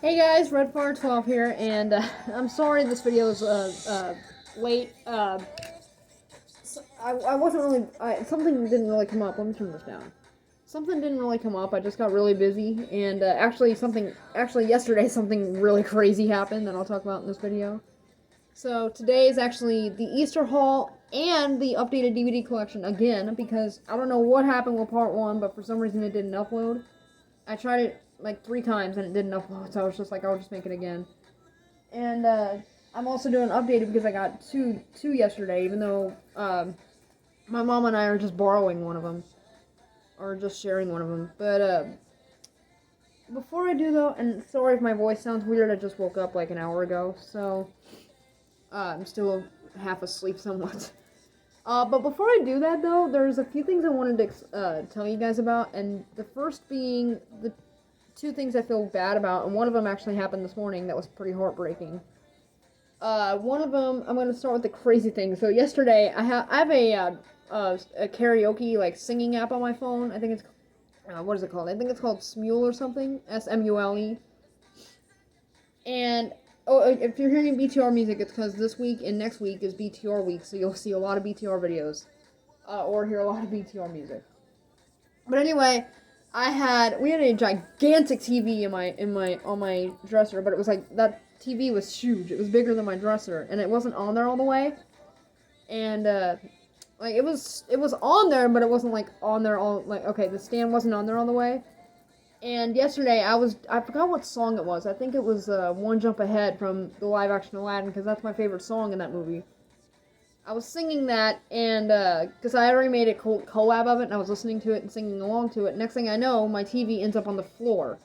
Hey guys, Redfire12 here, and I'm sorry this video is late. I wasn't really. Something didn't really come up. Let me turn this down. Something didn't really come up. I just got really busy, and actually yesterday something really crazy happened that I'll talk about in this video. So today is actually the Easter haul and the updated DVD collection again because I don't know what happened with part one, but for some reason it didn't upload. I tried it like 3 times and it didn't upload, so I was just like, I'll just make it again. And I'm also doing updated because I got two yesterday, even though my mom and I are just borrowing one of them or just sharing one of them. But before I do though, and sorry if my voice sounds weird, I just woke up like an hour ago, so I'm still half asleep somewhat. But before I do that though, there's a few things I wanted to tell you guys about, and the first being the two things I feel bad about, and one of them actually happened this morning that was pretty heartbreaking. One of them, I'm gonna start with the crazy thing. So yesterday, I have a karaoke like singing app on my phone. I think it's what is it called? I think it's called Smule or something. Smule. And if you're hearing BTR music, it's because this week and next week is BTR week, so you'll see a lot of BTR videos, or hear a lot of BTR music. But anyway, we had a gigantic TV on my dresser, but it was like that TV was huge. It was bigger than my dresser, and it wasn't on there all the way. And like it was on there, but it wasn't like on there all like okay, the stand wasn't on there all the way. And yesterday I forgot what song it was. I think it was One Jump Ahead from the live action Aladdin because that's my favorite song in that movie. I was singing that, and because I already made a collab of it, and I was listening to it and singing along to it. Next thing I know, my TV ends up on the floor,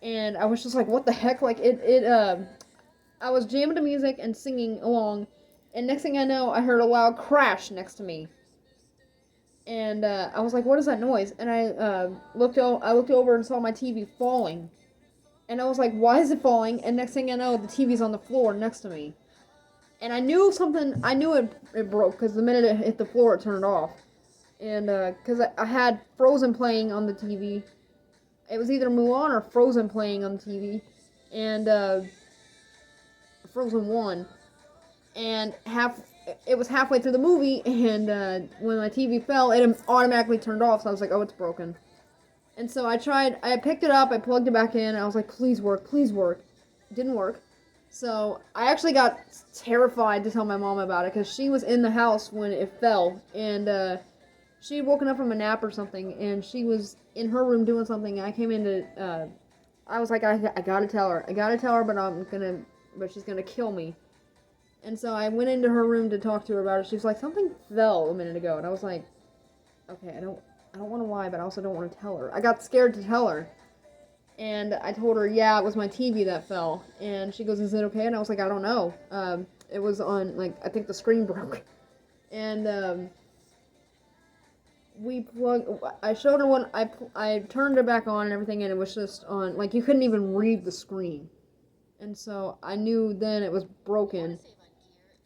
and I was just like, "What the heck?" Like I was jamming to music and singing along, and next thing I know, I heard a loud crash next to me, and I was like, "What is that noise?" And I looked over and saw my TV falling, and I was like, "Why is it falling?" And next thing I know, the TV's on the floor next to me. And I knew it broke because the minute it hit the floor, it turned off. And because I had Frozen playing on the TV. It was either Mulan or Frozen playing on the TV. And Frozen 1. And it was halfway through the movie, and when my TV fell, it automatically turned off, so I was like, oh, it's broken. And so I picked it up, I plugged it back in, and I was like, please work, please work. It didn't work. So I actually got terrified to tell my mom about it because she was in the house when it fell, and she had woken up from a nap or something, and she was in her room doing something. And I came in to, I was like, I gotta tell her, but she's gonna kill me. And so I went into her room to talk to her about it. She was like, something fell a minute ago, and I was like, okay, I don't want to lie, but I also don't want to tell her. I got scared to tell her. And I told her, yeah, it was my TV that fell. And she goes, is it okay? And I was like, I don't know. It was on, like, I think the screen broke. And I showed her when I turned it back on and everything, and it was just on, like, you couldn't even read the screen. And so I knew then it was broken.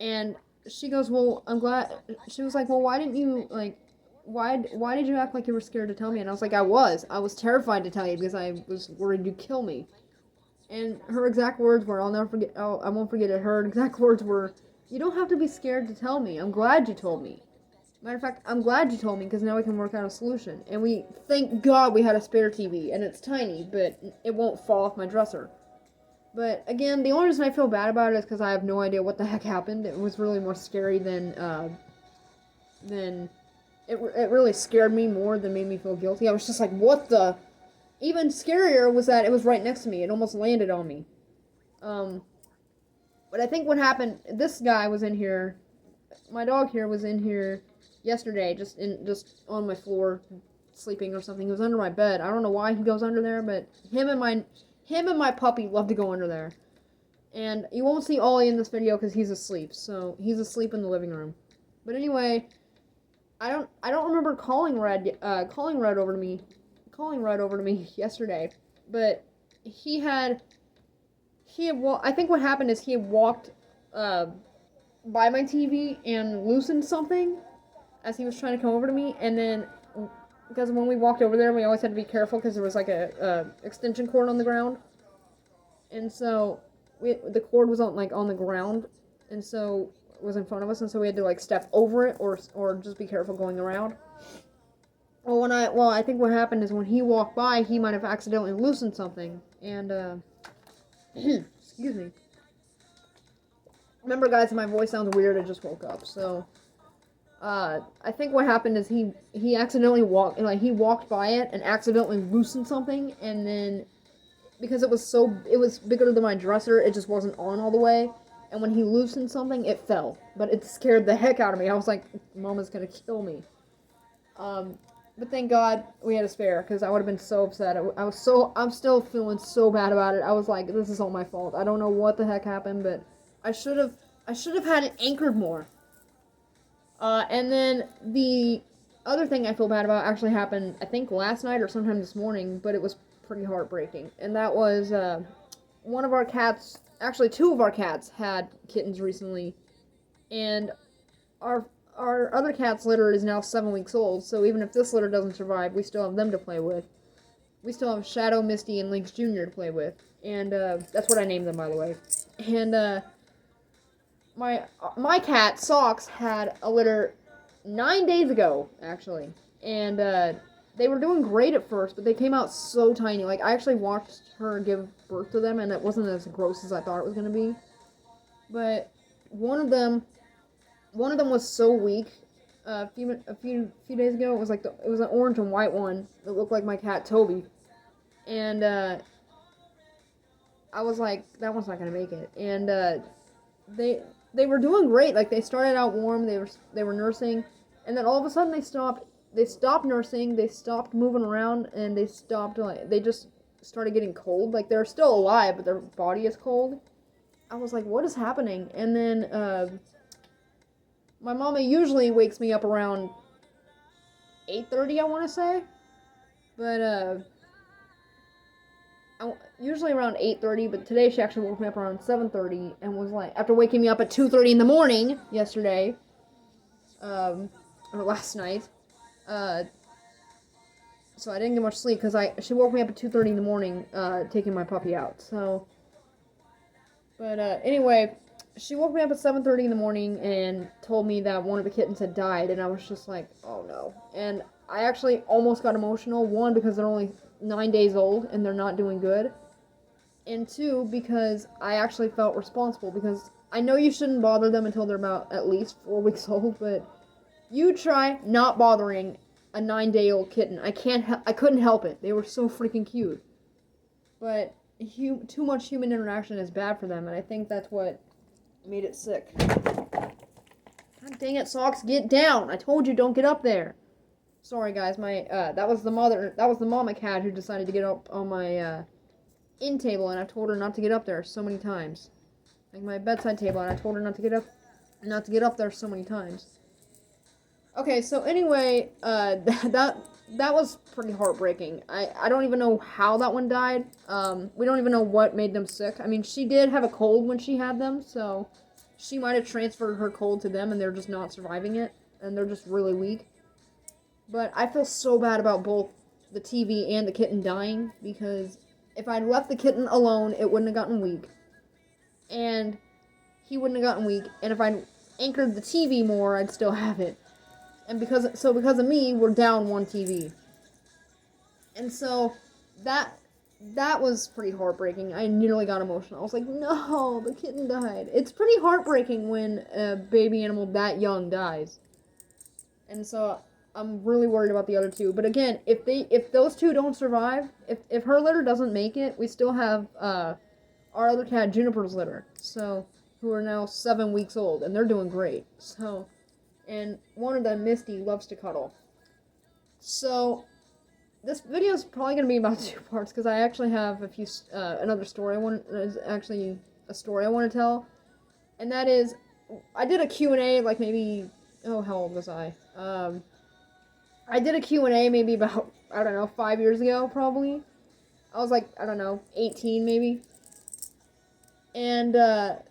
And she goes, well, I'm glad. She was like, well, why didn't you, like, why did you act like you were scared to tell me? And I was like, I was terrified to tell you because I was worried you'd kill me. And her exact words were, I'll never forget, oh, I won't forget it. Her exact words were, you don't have to be scared to tell me. I'm glad you told me. Matter of fact, I'm glad you told me because now we can work out a solution. And thank God we had a spare TV. And it's tiny, but it won't fall off my dresser. But again, the only reason I feel bad about it is because I have no idea what the heck happened. It was really more scary than it really scared me more than made me feel guilty. I was just like, what the? Even scarier was that it was right next to me. It almost landed on me. Um, but I think what happened, this guy was in here, my dog here was in here yesterday, just on my floor, sleeping or something. He was under my bed. I don't know why he goes under there, but him and my puppy love to go under there. And you won't see Ollie in this video because he's asleep. So he's asleep in the living room. But anyway, I don't remember calling Red over to me yesterday, but I think what happened is he had walked by my TV and loosened something as he was trying to come over to me, and then because when we walked over there, we always had to be careful because there was like a extension cord on the ground. and so the cord was on the ground, and so it was in front of us, and so we had to like step over it or just be careful going around. I think what happened is when he walked by, he might have accidentally loosened something, and excuse me. Remember, guys, my voice sounds weird. I just woke up, so I think what happened is he accidentally walked by it and accidentally loosened something, and then because it was bigger than my dresser, it just wasn't on all the way. And when he loosened something, it fell. But it scared the heck out of me. I was like, Mama's gonna kill me. But thank God we had a spare, because I would have been so upset. I'm still feeling so bad about it. I was like, this is all my fault. I don't know what the heck happened, but I should have had it anchored more. And then the other thing I feel bad about actually happened, I think last night or sometime this morning, but it was pretty heartbreaking. And that was, one of our cats, actually two of our cats had kittens recently, and our other cat's litter is now 7 weeks old, so even if this litter doesn't survive, we still have them to play with. We still have Shadow, Misty, and Lynx Jr. to play with, and that's what I named them, by the way. And my cat Socks had a litter 9 days ago, actually, and they were doing great at first, but they came out so tiny. Like, I actually watched her give birth to them, and it wasn't as gross as I thought it was gonna be. But one of them was so weak. A few days ago, it was an orange and white one that looked like my cat Toby, and I was like, that one's not gonna make it. And they were doing great. Like, they started out warm. They were nursing, and then all of a sudden they stopped. They stopped nursing. They stopped moving around, and they just started getting cold. Like, they're still alive, but their body is cold. I was like, what is happening? And then my mama usually wakes me up around 8:30, I want to say, but usually around 8:30. But today she actually woke me up around 7:30 and was like, after waking me up at 2:30 in the morning yesterday, or last night. So I didn't get much sleep because she woke me up at 2:30 in the morning, taking my puppy out. So, but anyway, she woke me up at 7:30 in the morning and told me that one of the kittens had died, and I was just like, oh no. And I actually almost got emotional. One, because they're only 9 days old and they're not doing good, and two, because I actually felt responsible, because I know you shouldn't bother them until they're about at least 4 weeks old, but you try not bothering a 9-day-old kitten. I couldn't help it. They were so freaking cute. But too much human interaction is bad for them, and I think that's what made it sick. God dang it, Socks, get down! I told you, don't get up there. Sorry, guys. That was the mama cat who decided to get up on my end table, and I've told her not to get up there so many times. Like my bedside table, and I told her not to get up there so many times. Okay, so anyway, that was pretty heartbreaking. I don't even know how that one died. We don't even know what made them sick. I mean, she did have a cold when she had them, so she might have transferred her cold to them, and they're just not surviving it, and they're just really weak. But I feel so bad about both the TV and the kitten dying, because if I'd left the kitten alone, it wouldn't have gotten weak, and he wouldn't have gotten weak, and if I'd anchored the TV more, I'd still have it. And because of me, we're down one TV. And so that was pretty heartbreaking. I nearly got emotional. I was like, no, the kitten died. It's pretty heartbreaking when a baby animal that young dies. And so I'm really worried about the other two. But again, if those two don't survive, if her litter doesn't make it, we still have our other cat, Juniper's litter. So, who are now 7 weeks old, and they're doing great. So, and one of them, Misty, loves to cuddle. So, this video is probably going to be about 2 parts, because I actually have another story a story I want to tell. And that is, I did a Q&A, like maybe, how old was I? I did a Q&A maybe about, 5 years ago, probably. I was like, 18 maybe. And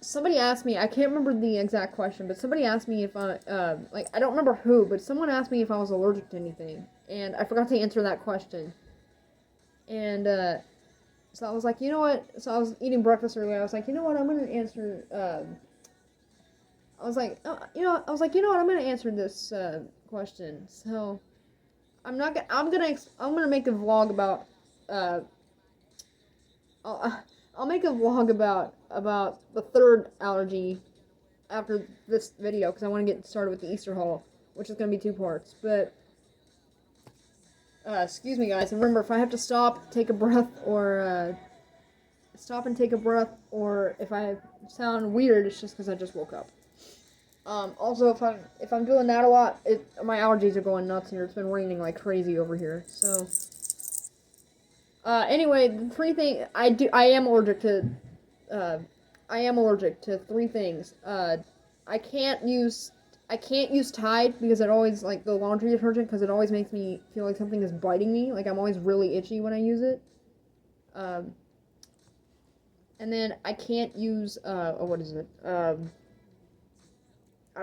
somebody asked me, I can't remember the exact question, but somebody asked me if I don't remember who, but someone asked me if I was allergic to anything, and I forgot to answer that question. And So I was like, you know what? So I was eating breakfast earlier. I was like, you know what? I'm gonna answer. I was like, you know what? I'm gonna answer this question. So I'm not gonna. I'm gonna make a vlog about. Uh, I'll, I'll make a vlog about the third allergy after this video because I want to get started with the Easter haul, which is gonna be 2 parts. But excuse me, guys. Remember, if I have to stop, take a breath, or stop and take a breath, or if I sound weird, it's just because I just woke up. Also, if I'm doing that a lot, my allergies are going nuts here. It's been raining like crazy over here. So, anyway, the 3 things I am allergic to. I am allergic to 3 things. I can't use Tide because it always like the laundry detergent because it always makes me feel like something is biting me. Like I'm always really itchy when I use it. And then I can't use what is it? I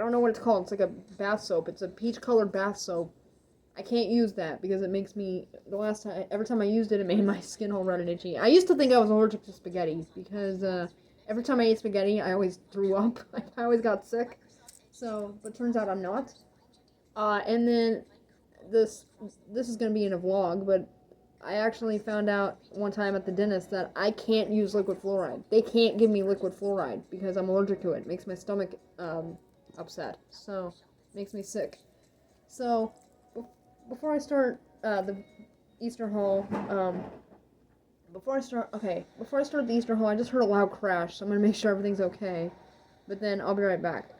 don't know what it's called. It's like a bath soap. It's a peach colored bath soap. I can't use that because it makes me, every time I used it, it made my skin all red and itchy. I used to think I was allergic to spaghetti because every time I ate spaghetti, I always threw up. I always got sick. So, but turns out I'm not. And then this is going to be in a vlog, but I actually found out one time at the dentist that I can't use liquid fluoride. They can't give me liquid fluoride because I'm allergic to it. It makes my stomach upset. So, makes me sick. So, before I start the Easter haul, before I start the Easter haul, I just heard a loud crash, so I'm gonna make sure everything's okay. But then I'll be right back.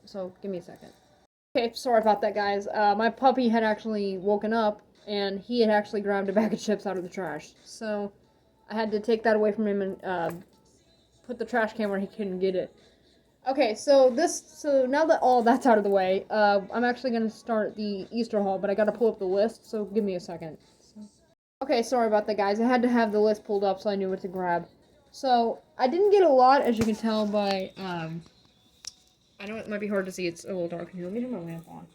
So give me a second. Okay, sorry about that, guys. My puppy had actually woken up, and he had actually grabbed a bag of chips out of the trash. So I had to take that away from him and put the trash can where he couldn't get it. Okay, so now that all that's out of the way, I'm actually gonna start the Easter haul, but I gotta pull up the list, so give me a second. Okay, sorry about that, guys. I had to have the list pulled up so I knew what to grab. So, I didn't get a lot, as you can tell by, I know it might be hard to see, it's a little dark in here. Let me turn my lamp on.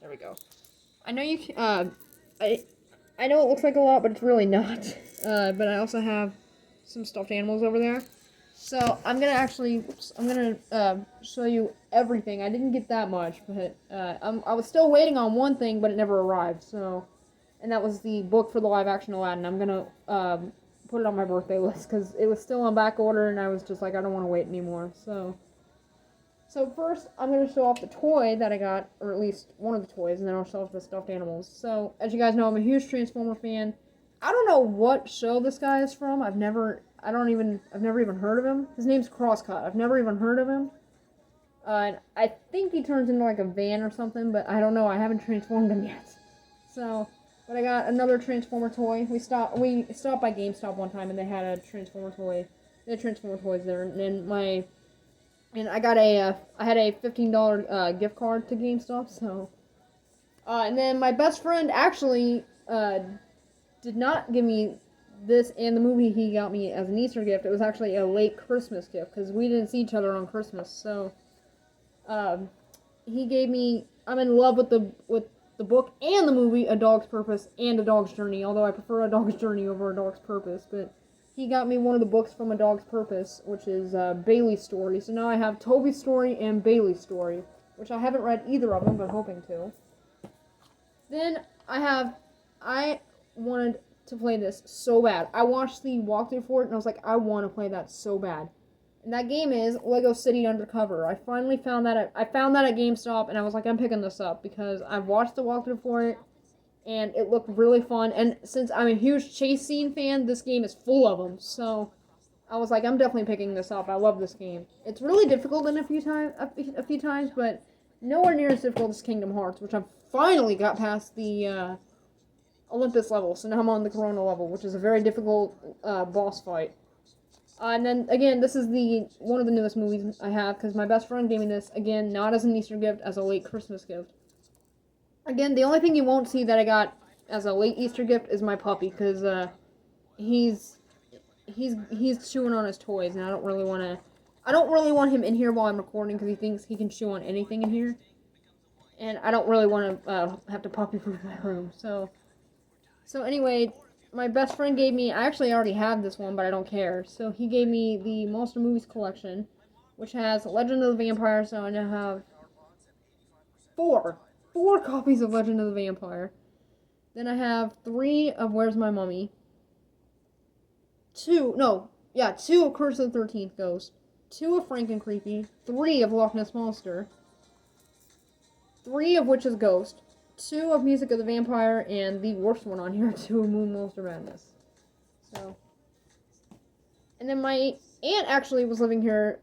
There we go. I know you can, I know it looks like a lot, but it's really not. But I also have some stuffed animals over there. So, I'm gonna show you everything. I didn't get that much, but, I was still waiting on one thing, but it never arrived, so, and that was the book for the live-action Aladdin. I'm gonna, put it on my birthday list, because it was still on back order, and I was just like, I don't want to wait anymore, so first, I'm gonna show off the toy that I got, or at least one of the toys, and then I'll show off the stuffed animals. So, as you guys know, I'm a huge Transformer fan. I don't know what show this guy is from. I've never even heard of him. His name's Crosscut. I've never even heard of him. And I think he turns into like a van or something, but I don't know. I haven't transformed him yet. So, but I got another Transformer toy. We stopped by GameStop one time and they had a Transformer toy. They had Transformer toys there, and I got I had a $15 gift card to GameStop. So, and then my best friend actually did not give me this and the movie he got me as an Easter gift. It was actually a late Christmas gift because we didn't see each other on Christmas. So, he gave me. I'm in love with the book and the movie A Dog's Purpose and A Dog's Journey. Although I prefer A Dog's Journey over A Dog's Purpose, but he got me one of the books from A Dog's Purpose, which is Bailey's story. So now I have Toby's story and Bailey's story, which I haven't read either of them, but hoping to. Then I wanted to play this so bad. I watched the walkthrough for it, and I was like, I want to play that so bad. And that game is Lego City Undercover. I finally found that at GameStop, and I was like, I'm picking this up because I've watched the walkthrough for it, and it looked really fun. And since I'm a huge chase scene fan, this game is full of them. So I was like, I'm definitely picking this up. I love this game. It's really difficult in a few times, but nowhere near as difficult as Kingdom Hearts, which I've finally got past the Olympus level. So now I'm on the Corona level, which is a very difficult boss fight. And then again, this is one of the newest movies I have because my best friend gave me this again, not as an Easter gift, as a late Christmas gift. Again, the only thing you won't see that I got as a late Easter gift is my puppy, because he's chewing on his toys, and I don't really want him in here while I'm recording because he thinks he can chew on anything in here, and I don't really want to have to puppy-proof my room. So anyway, my best friend gave me. I actually already have this one, but I don't care. So he gave me the Monster Movies collection, which has Legend of the Vampire. So I now have four copies of Legend of the Vampire. Then I have 3 of Where's My Mummy. 2 of Curse of the 13th Ghost. 2 of Franken-Creepy. 3 of Loch Ness Monster. 3 of Witch's Ghost. 2 of Music of the Vampire, and the worst one on here, 2 of Moon Monster Madness. So, and then my aunt actually was living here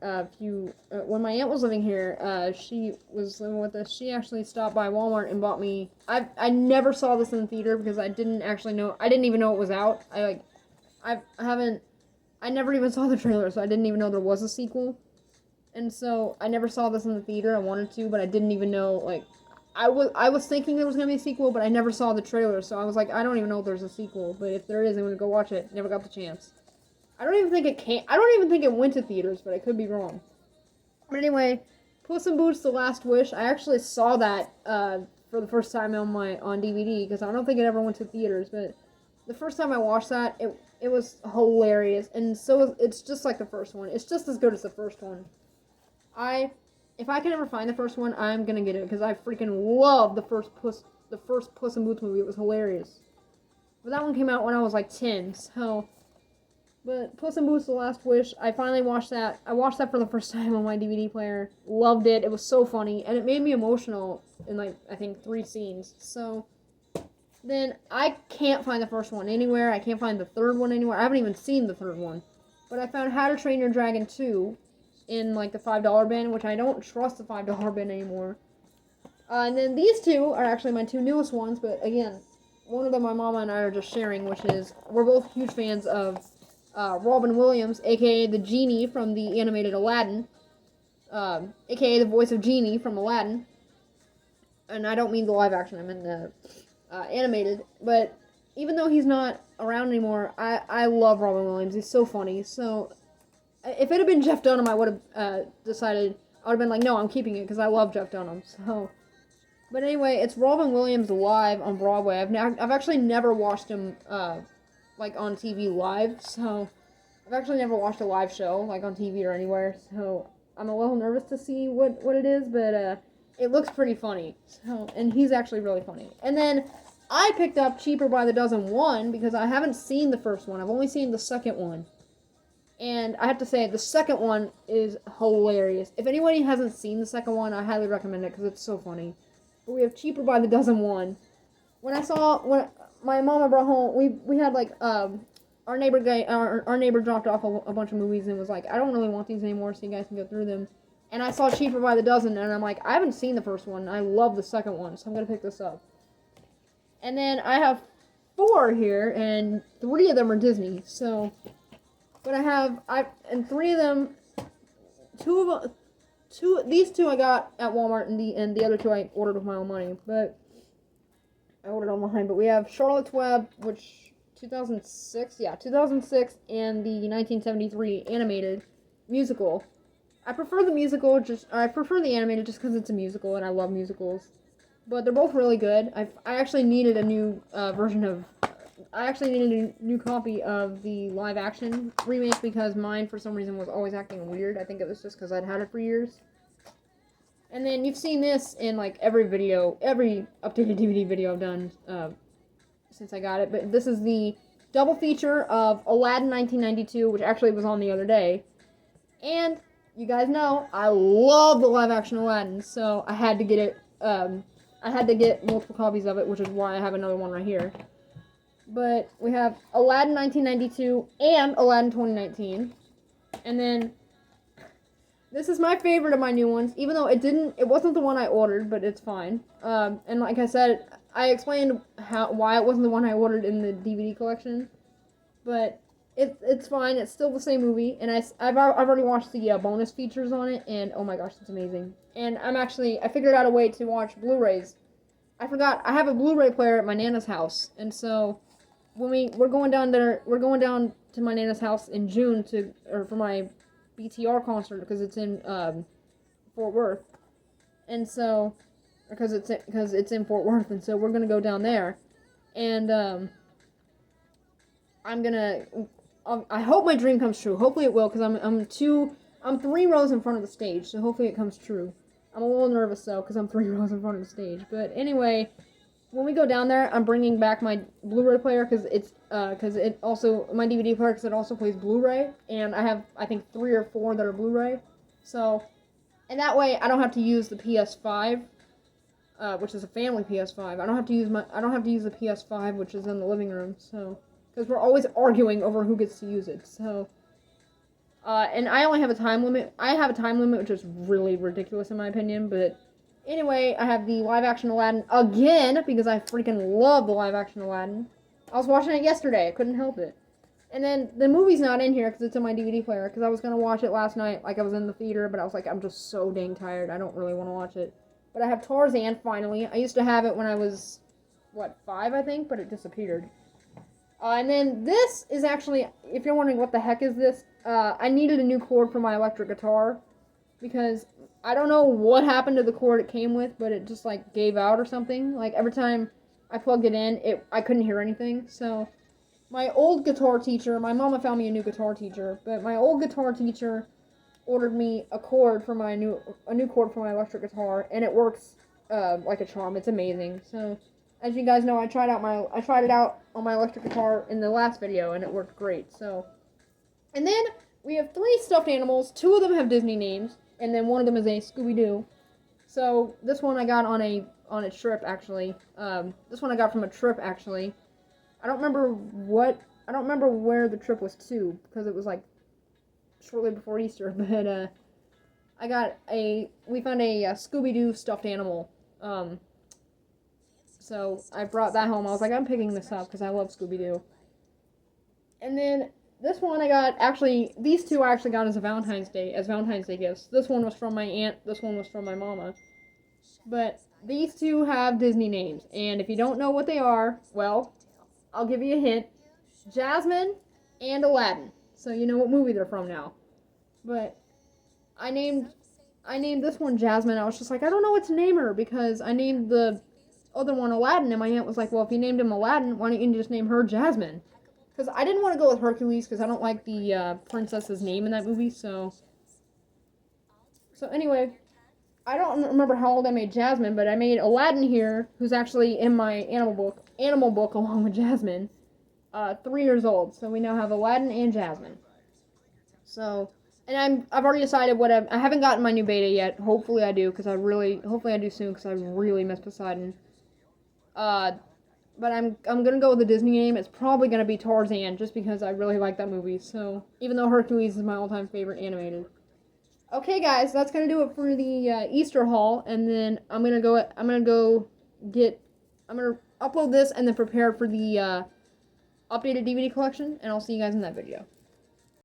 when my aunt was living here, she was living with us. She actually stopped by Walmart and bought me. I never saw this in the theater because I didn't even know it was out. I never even saw the trailer, so I didn't even know there was a sequel. And so I never saw this in the theater. I wanted to, but I didn't even know, like, I was thinking there was going to be a sequel, but I never saw the trailer, so I was like, I don't even know if there's a sequel, but if there is, I'm going to go watch it. Never got the chance. I don't even think it went to theaters, but I could be wrong. But anyway, Puss in Boots: The Last Wish, I actually saw that, for the first time on DVD, because I don't think it ever went to theaters, but the first time I watched that, it was hilarious, and so it's just like the first one. It's just as good as the first one. If I can ever find the first one, I'm gonna get it because I freaking love the first Puss in Boots movie. It was hilarious. But that one came out when I was like 10, so. But Puss in Boots: The Last Wish, I finally watched that. I watched that for the first time on my DVD player. Loved it. It was so funny, and it made me emotional in like I think 3 scenes. So then I can't find the first one anywhere. I can't find the third one anywhere. I haven't even seen the third one. But I found How to Train Your Dragon 2 in like the $5 bin, which I don't trust the $5 bin anymore. And then these 2 are actually my 2 newest ones, but again, one of them my mama and I are just sharing, which is we're both huge fans of Robin Williams, aka the genie from the animated Aladdin, aka the voice of Genie from Aladdin. And I don't mean the live action, I mean the animated. But even though he's not around anymore, I love Robin Williams. He's so funny. So if it had been Jeff Dunham, I would have decided, I would have been like, no, I'm keeping it because I love Jeff Dunham. So, but anyway, it's Robin Williams live on Broadway. I've actually never watched him like on TV live. So I've actually never watched a live show like on TV or anywhere. So I'm a little nervous to see what it is, but it looks pretty funny. So, and he's actually really funny. And then I picked up Cheaper by the Dozen 1 because I haven't seen the first one. I've only seen the second one. And I have to say, the second one is hilarious. If anybody hasn't seen the second one, I highly recommend it because it's so funny. But we have Cheaper by the Dozen 1. When my mama brought home, we had like our neighbor dropped off a bunch of movies and was like, I don't really want these anymore, so you guys can go through them. And I saw Cheaper by the Dozen, and I'm like, I haven't seen the first one. I love the second one, so I'm gonna pick this up. And then I have 4 here, and 3 of them are Disney. So. But and 3 of them, these 2 I got at Walmart, and the other 2 I ordered with my own money. But I ordered online. But we have Charlotte's Web, which 2006, and the 1973 animated musical. I prefer the animated just because it's a musical, and I love musicals. But they're both really good. I actually needed a new new copy of the live action remake because mine, for some reason, was always acting weird. I think it was just because I'd had it for years. And then you've seen this in like every updated DVD video I've done since I got it. But this is the double feature of Aladdin 1992, which actually was on the other day. And you guys know I love the live action Aladdin, so I had to get it. I had to get multiple copies of it, which is why I have another one right here. But we have Aladdin 1992 and Aladdin 2019. And then this is my favorite of my new ones, even though it wasn't the one I ordered, but it's fine. And like I said, I explained why it wasn't the one I ordered in the DVD collection. But it's fine. It's still the same movie, and I've already watched the bonus features on it, and oh my gosh, it's amazing. And I figured out a way to watch Blu-rays. I forgot I have a Blu-ray player at my Nana's house, and so when we're going down to my Nana's house in June for my BTR concert because it's in Fort Worth, and so because it's in Fort Worth, and so we're gonna go down there, and I'm gonna. I hope my dream comes true. Hopefully it will, because I'm 3 rows in front of the stage, so hopefully it comes true. I'm a little nervous though, because I'm 3 rows in front of the stage. But anyway, when we go down there, I'm bringing back my Blu-ray player because it also my DVD player because it also plays Blu-ray, and I have I think 3 or 4 that are Blu-ray. So, and that way I don't have to use the PS5, which is a family PS5. I don't have to use the PS5, which is in the living room. So, because we're always arguing over who gets to use it. So, and I only have a time limit. I have a time limit, which is really ridiculous in my opinion. But anyway, I have the live-action Aladdin again because I freaking love the live-action Aladdin. I was watching it yesterday. I couldn't help it. And then the movie's not in here because it's in my DVD player. Because I was gonna watch it last night, like I was in the theater, but I was like, I'm just so dang tired. I don't really want to watch it. But I have Tarzan finally. I used to have it when I was, 5 I think, but it disappeared. And then this is actually, if you're wondering what the heck is this, I needed a new cord for my electric guitar because I don't know what happened to the cord it came with, but it just like gave out or something. Like every time I plugged it in, I couldn't hear anything. So my old guitar teacher, my mama found me a new guitar teacher, but my old guitar teacher ordered me a cord for a new cord for my electric guitar, and it works like a charm. It's amazing. So as you guys know, I tried it out on my electric guitar in the last video, and it worked great. So, and then we have 3 stuffed animals. 2 of them have Disney names, and then one of them is a Scooby-Doo. So this one I got on a trip actually. This one I got from a trip actually. I don't remember where the trip was to because it was like shortly before Easter. But we found a Scooby-Doo stuffed animal. So I brought that home. I was like, I'm picking this up because I love Scooby-Doo. And then this one these 2 I actually got as Valentine's Day gifts. This one was from my aunt, this one was from my mama. But these 2 have Disney names, and if you don't know what they are, well, I'll give you a hint. Jasmine and Aladdin. So you know what movie they're from now. But I named this one Jasmine. I was just like, I don't know what to name her because I named the other one Aladdin, and my aunt was like, well, if you named him Aladdin, why don't you just name her Jasmine? Because I didn't want to go with Hercules because I don't like the princess's name in that movie. So anyway, I don't remember how old I made Jasmine, but I made Aladdin here, who's actually in my animal book along with Jasmine, 3 years old. So we now have Aladdin and Jasmine. So, and I've already decided I haven't gotten my new beta yet. Hopefully I do, hopefully I do soon because I really miss Poseidon. But I'm gonna go with the Disney name. It's probably gonna be Tarzan, just because I really like that movie. So even though Hercules is my all-time favorite animated. Okay, guys, that's gonna do it for the Easter haul, and then I'm gonna upload this and then prepare for the updated DVD collection, and I'll see you guys in that video.